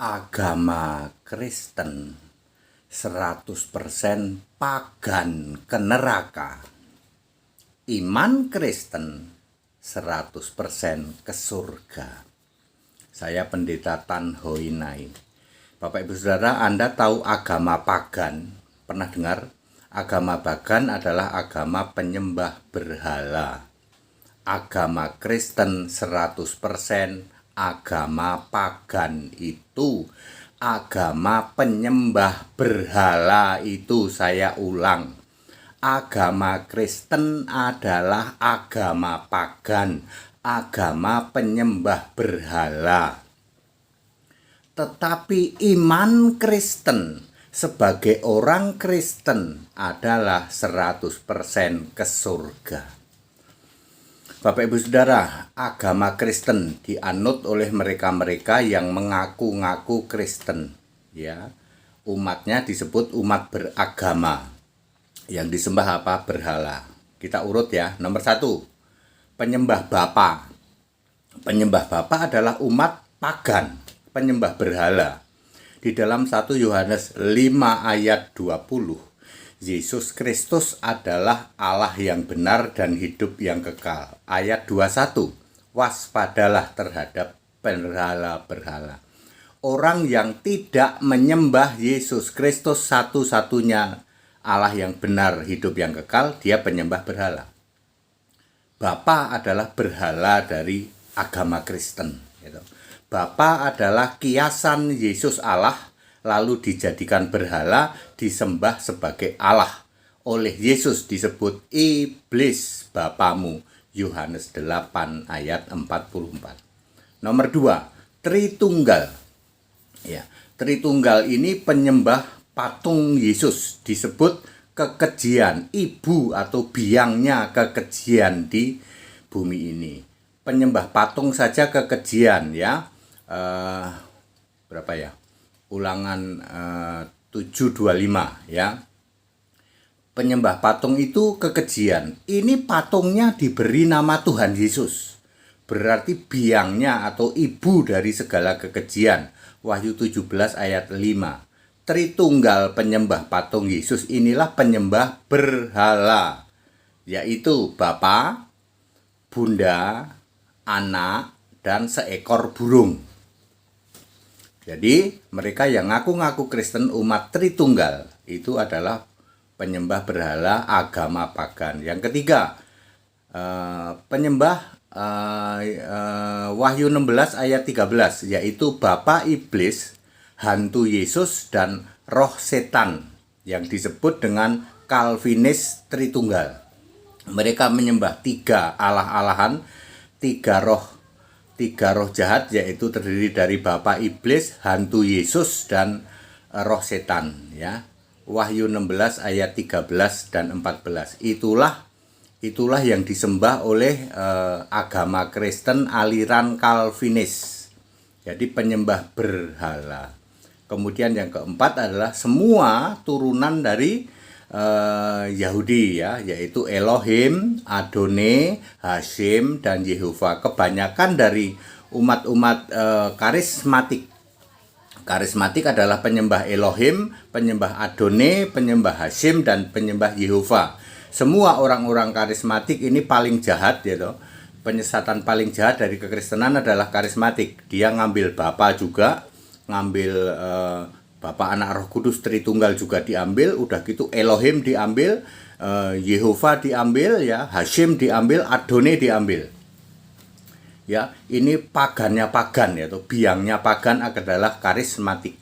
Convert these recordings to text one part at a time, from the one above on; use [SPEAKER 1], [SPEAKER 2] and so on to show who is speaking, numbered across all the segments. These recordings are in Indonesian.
[SPEAKER 1] Agama Kristen 100% pagan ke neraka. Iman Kristen 100% ke surga. Saya Pendeta Tan Hoinai. Bapak Ibu Saudara, Anda tahu agama pagan? Pernah dengar? Agama pagan adalah agama penyembah berhala. Agama Kristen 100% agama pagan itu agama penyembah berhala. Itu saya ulang, agama Kristen adalah agama pagan, agama penyembah berhala. Tetapi iman Kristen sebagai orang Kristen adalah 100% ke surga. Bapak Ibu Saudara, agama Kristen dianut oleh mereka-mereka yang mengaku-ngaku Kristen, ya. Umatnya disebut umat beragama. Yang disembah apa? Berhala. Kita urut ya. Nomor 1, penyembah bapa. Penyembah bapa adalah umat pagan, penyembah berhala. Di dalam 1 Yohanes 5 ayat 20, Yesus Kristus adalah Allah yang benar dan hidup yang kekal. Ayat 21, waspadalah terhadap berhala-berhala. Orang yang tidak menyembah Yesus Kristus satu-satunya Allah yang benar, hidup yang kekal, dia penyembah berhala. Bapa adalah berhala dari agama Kristen. Bapa adalah kiasan Yesus Allah, lalu dijadikan berhala, disembah sebagai Allah. Oleh Yesus disebut iblis bapamu. Yohanes 8 ayat 44. Nomor 2, Tritunggal. Ya, Tritunggal ini penyembah patung Yesus, disebut kekejian, ibu atau biangnya kekejian di bumi ini. Penyembah patung saja kekejian, ya. Berapa ya? Ulangan 725, ya. Penyembah patung itu kekejian. Ini patungnya diberi nama Tuhan Yesus. Berarti biangnya atau ibu dari segala kekejian. Wahyu 17 ayat 5. Tritunggal penyembah patung Yesus inilah penyembah berhala, yaitu Bapa, Bunda, Anak, dan seekor burung. Jadi mereka yang ngaku-ngaku Kristen umat Tritunggal itu adalah penyembah berhala agama pagan. Yang ketiga, penyembah Wahyu 16 ayat 13, yaitu bapa iblis, hantu Yesus, dan roh setan yang disebut dengan Calvinis Tritunggal. Mereka menyembah 3 allah-allahan, 3 roh jahat, yaitu terdiri dari bapa iblis, hantu Yesus, dan roh setan, ya. Wahyu 16 ayat 13 dan 14. Itulah yang disembah oleh agama Kristen aliran Calvinis. Jadi penyembah berhala. Kemudian yang keempat adalah semua turunan dari Yahudi, ya, yaitu Elohim, Adonai, Hashim, dan Yehova. Kebanyakan dari umat-umat karismatik. Karismatik adalah penyembah Elohim, penyembah Adonai, penyembah Hashim, dan penyembah Yehova. Semua orang-orang karismatik ini paling jahat, gitu. Penyesatan paling jahat dari kekristenan adalah karismatik. Dia ngambil Bapa juga, ngambil Bapa, Anak, Roh Kudus, Tritunggal juga diambil, udah gitu Elohim diambil, Yehova diambil, ya, Hashim diambil, Adonai diambil. Ya, ini pagannya pagan, ya, atau biangnya pagan adalah karismatik.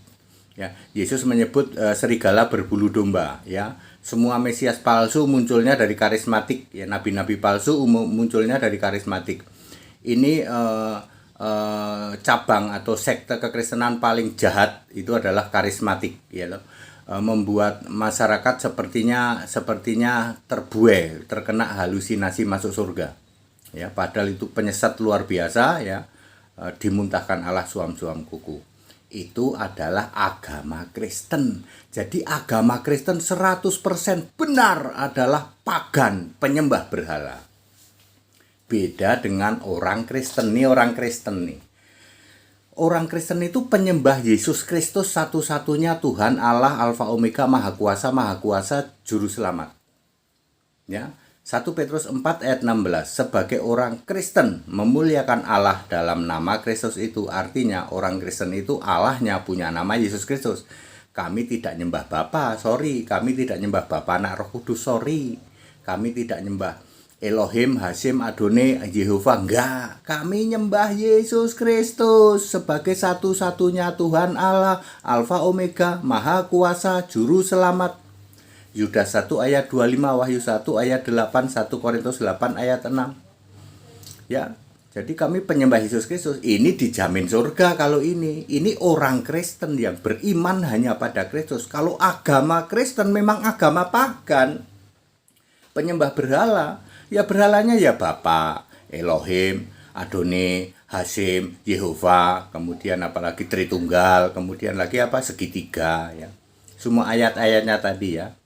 [SPEAKER 1] Ya, Yesus menyebut serigala berbulu domba, ya. Semua Mesias palsu munculnya dari karismatik, ya, nabi-nabi palsu munculnya dari karismatik. Ini cabang atau sekte kekristenan paling jahat itu adalah karismatik, ya loh. Membuat masyarakat sepertinya terbuai, terkena halusinasi masuk surga, ya, padahal itu penyesat luar biasa, ya. Dimuntahkan Allah suam-suam kuku. Itu adalah agama Kristen. Jadi agama Kristen 100% benar adalah pagan, penyembah berhala. Beda dengan orang Kristen nih, Orang Kristen itu penyembah Yesus Kristus satu-satunya Tuhan Allah Alfa Omega Maha Kuasa Juru Selamat. Ya, 1 Petrus 4 ayat 16, sebagai orang Kristen memuliakan Allah dalam nama Kristus itu, artinya orang Kristen itu Allahnya punya nama Yesus Kristus. Kami tidak nyembah Bapa, sorry, kami tidak nyembah Bapa Anak Roh Kudus, sorry. Kami tidak nyembah Elohim, Hasim, Adonai, Yehova, enggak. Kami nyembah Yesus Kristus sebagai satu-satunya Tuhan Allah, Alfa Omega, Maha Kuasa, Juru Selamat. Yudas 1 ayat 25, Wahyu 1 ayat 8, 1 Korintus 8 ayat 6. Ya, jadi kami penyembah Yesus Kristus. Ini dijamin surga kalau ini. Ini orang Kristen yang beriman hanya pada Kristus. Kalau agama Kristen memang agama pagan, penyembah berhala, ya berhalanya ya Bapa, Elohim, Adonai, Hasim, Yehova, kemudian apalagi Tritunggal, kemudian lagi apa, segitiga, ya. Semua ayat-ayatnya tadi ya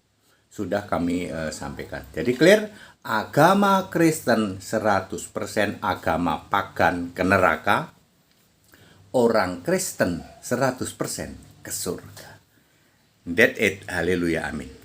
[SPEAKER 1] sudah kami sampaikan. Jadi clear, agama Kristen 100% agama pagan ke neraka, orang Kristen 100% ke surga. That's it, haleluya, amin.